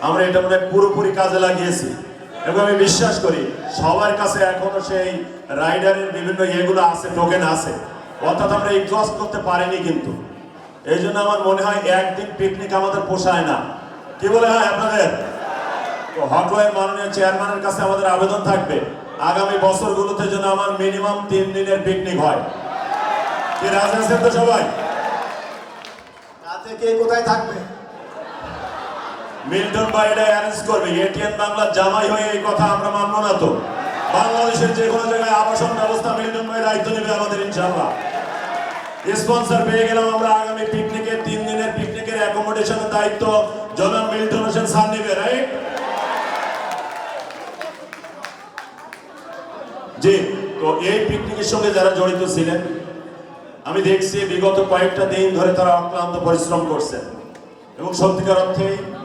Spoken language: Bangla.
আমরা এটা মনে পুরোপুরি কাজে লাগিয়েছি এবং আমি বিশ্বাস করি সবার কাছে এখনো সেই রাইডারের বিভিন্ন ইয়েগুলো আছে, টোকেন আছে, অর্থাৎ আমরা এক্সস্ট করতে পারিনি। কিন্তু এই জন্য আমার মনে হয় একদিন পিকনিক আমাদের পোষায় না। কি বলে হয় আপনাদের? তো হকওয়ের মাননীয় চেয়ারম্যানের কাছে আমাদের আবেদন থাকবে আগামী বছরগুলোতে যেন আমার মিনিমাম 3 দিনের পিকনিক হয়। কি রাজি আছেন তো সবাই? রাতে কে কোথায় থাকবে? মিল্টন ভাই এটা অ্যারেঞ্জ করবে। এটিএন বাংলার জামাই হয়ে এই কথা আমরা মানব না। তো বাংলাদেশের যে কোনো জায়গায় আবাসন ব্যবস্থা মিল্টন ভাই দায়িত্ব নেবে আমাদের ইনশাআল্লাহ। স্পন্সর পেয়ে গেলাম আমরা আগামী পিকনিকের 3 দিনের পিকনিকের অ্যাকোমোডেশনের দায়িত্ব জনাব মিল্টন হোসেন স্যার নেবে, রাইট? জি। তো এই পিকনিকের সঙ্গে যারা জড়িত ছিলেন আমি দেখছি বিগত কয়েকটা দিন ধরে তারা অক্লান্ত পরিশ্রম করছেন এবং সত্যিকার অর্থে